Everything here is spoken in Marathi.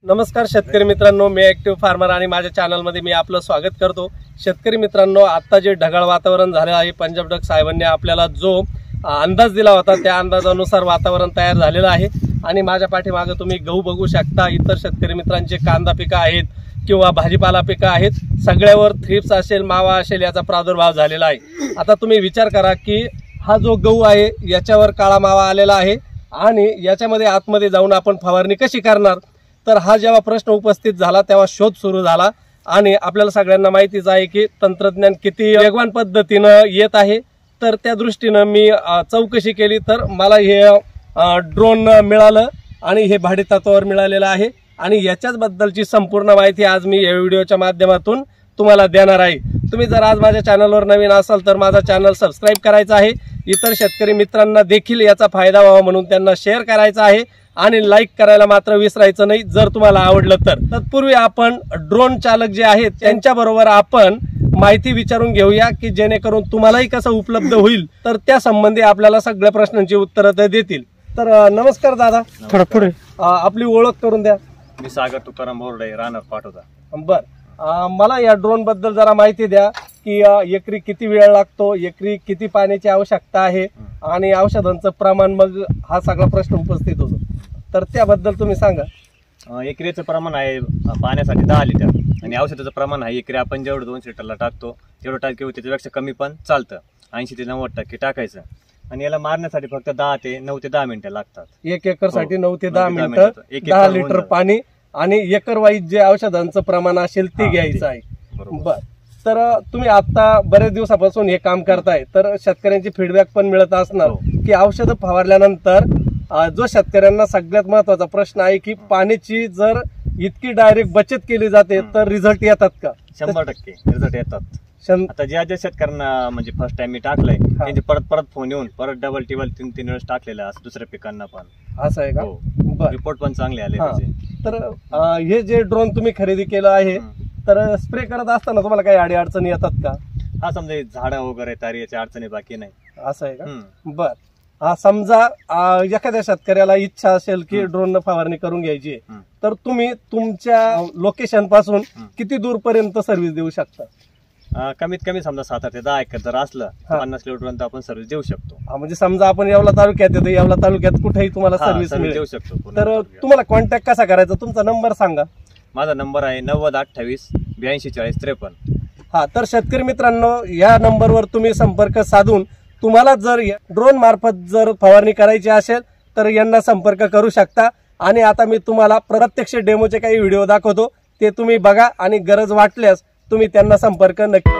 नमस्कार शेतकरी मित्रांनो, मी ॲक्टिव्ह फार्मर आणि माझ्या चॅनलमध्ये मी आपलं स्वागत करतो। शेतकरी मित्रांनो, आता जे ढगाळ वातावरण झाले आहे, पंजाब डक साहेबांनी आपल्याला जो अंदाज दिला होता त्या अंदाजानुसार वातावरण तयार झालेलं आहे आणि माझ्या पाठीमागे तुम्ही गहू बघू शकता। इतर शेतकरी मित्रांचे कांदा पिकं आहेत किंवा भाजीपाला पिकं आहेत, सगळ्यावर थ्रिप्स असेल, मावा असेल याचा प्रादुर्भाव झालेला आहे। आता तुम्ही विचार करा की हा जो गहू आहे याच्यावर काळा मावा आलेला आहे आणि याच्यामध्ये आतमध्ये जाऊन आपण फवारणी कशी करणार। तर हा जेव्हा प्रश्न उपस्थित झाला तेव्हा शोध सुरू झाला आणि आपल्याला सगळ्यांना माहितीच आहे की तंत्रज्ञान किती वेगवान पद्धतीने येत आहे। तर त्या दृष्टीने मी चौकशी केली तर मला हे ड्रोन मिळालं आणि हे भाडेतत्वावर मिळालेलं आहे आणि याच्याच बद्दलची संपूर्ण माहिती आज मी या व्हिडिओच्या माध्यमातून तुम्हाला देणार आहे। तुम्ही जर आज माझ्या चॅनलवर नवीन असाल तर माझा चॅनल सबस्क्राइब करायचा आहे, इतर शेतकरी मित्रांना देखील याचा फायदा व्हावा म्हणून त्यांना शेअर करायचा आहे आणि लाईक करायला मात्र विसरायचं नाही जर तुम्हाला आवडलं तर। तत्पूर्वी आपण ड्रोन चालक जे आहेत त्यांच्याबरोबर आपण माहिती विचारून घेऊया की जेणेकरून तुम्हालाही कसं उपलब्ध होईल, तर त्या संबंधी आपल्याला सगळ्या प्रश्नांची उत्तरं ते देतील। तर नमस्कार दादा, थोडा पुढे आपली ओळख करून द्या। मी सागर तुकाराम बोर्डे, राहणार पाटोदा। बर, मला या ड्रोन बद्दल जरा माहिती द्या की एकरी किती वेळ लागतो, एकरी किती पाण्याची आवश्यकता आहे आणि औषधांचं प्रमाण, मग हा सगळा प्रश्न उपस्थित होतो, तर त्याबद्दल तुम्ही सांगा। एकरीचं प्रमाण आहे पाण्यासाठी 10 लिटर आणि औषधाचं प्रमाण आहे एकरी आपण जेवढं 2 लिटरला टाकतो तेवढं टाकी त्याच्यापेक्षा कमी पण चालतं, 80 ते 90% टाकायचं आणि याला मारण्यासाठी फक्त 9 ते 10 मिनिटं लागतात। 1 एकरसाठी 9 ते 10 मिनिटं, 10 लिटर पाणी आणि एकर वाईज जे औषधांचं प्रमाण असेल ते घ्यायचं आहे। बर, तर तुम्ही आता बरेच दिवसापासून हे काम करताय, तर शेतकऱ्यांची फीडबॅक पण मिळत असणार की औषधं फवारल्यानंतर जो शेतकऱ्यांना सगळ्यात महत्वाचा प्रश्न आहे की पाण्याची जर इतकी डायरेक्ट बचत केली जाते तर रिझल्ट येतात का? 100% रिझल्ट येतात। आता ज्या शेतकऱ्यांना म्हणजे फर्स्ट टाइम मी टाकलंय त्यांचे परत फोन येऊन परत डबल टिबल 3 वेळेस टाकलेलं असं दुसऱ्या पिकांना पण असं आहे का? रिपोर्ट पण चांगले आले त्याचे। तर हे जे ड्रोन तुम्ही खरेदी केलं आहे तर स्प्रे करत असताना तुम्हाला काही अडी अडचणी येतात का? हा, समजा झाडं वगैरे तारी याच्या अडचणी बाकी नाही। असं आहे का? बर, समजा एखाद्या शेतकऱ्याला इच्छा असेल की ड्रोन फवारणी करून घ्यायची तर तुम्ही तुमच्या लोकेशन पासून किती दूर पर्यंत सर्व्हिस देऊ शकता? कमीत कमी समजा 7 ते 10 एकर जर असलं 50 किलोमीटर आपण सर्व्हिस देऊ शकतो। म्हणजे समजा आपण येवला तालुक्यात येतो, येवला तालुक्यात कुठेही तुम्हाला सर्व्हिस देऊ शकतो। तर तुम्हाला कॉन्टॅक्ट कसा करायचा, तुमचा नंबर सांगा। माझा नंबर आहे 9028 82 40 53। हा, तर शेतकरी मित्रांनो, या नंबरवर तुम्ही संपर्क साधून तुम्हाला जर ड्रोन मार्फत जर फवारणी करायची असेल तर यांना संपर्क करू शकता। आणि आता मी तुम्हाला प्रत्यक्ष डेमोचे काही व्हिडिओ दाखवतो, ते तुम्ही बघा आणि गरज वाटल्यास तुम्ही त्यांना संपर्क नक्की